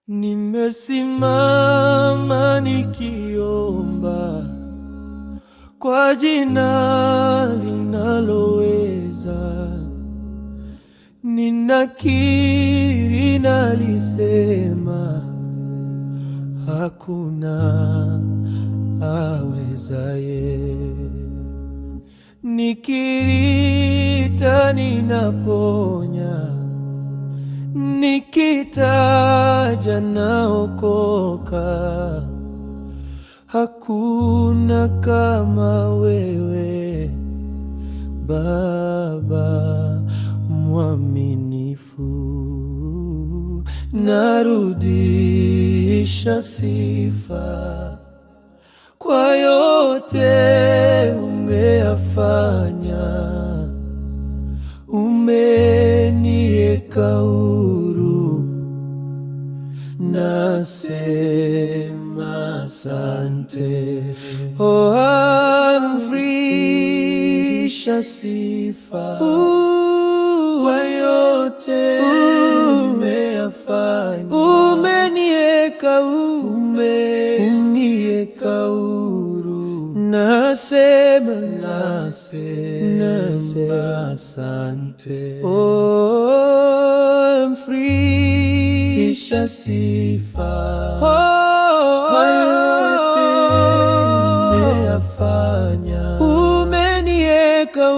Nimesimama nikiomba kwa jina linaloweza, ninakiri nalisema, hakuna awezaye. Nikiriita ninaponya, nikitaja naokoka. Hakuna kama wewe Baba mwaminifu. Narudisha sifa kwa yote umeyafanya. Umeniweka huru, nasema asante. Oh, amrisha sifa kwa yote umeyafanya. Umeniweka huru, nasema asante. Oh, amrisha sifa kwa yote umeyafanya. Umeniweka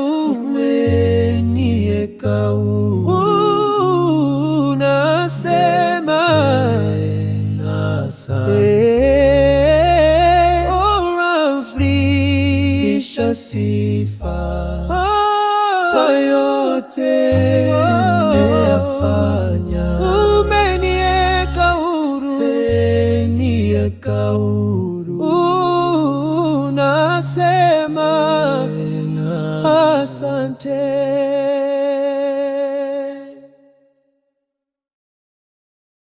huru, nasema asante. Oh, amrisha sifa kwa yote umeyafanya. Umeniweka huru, nasema asante.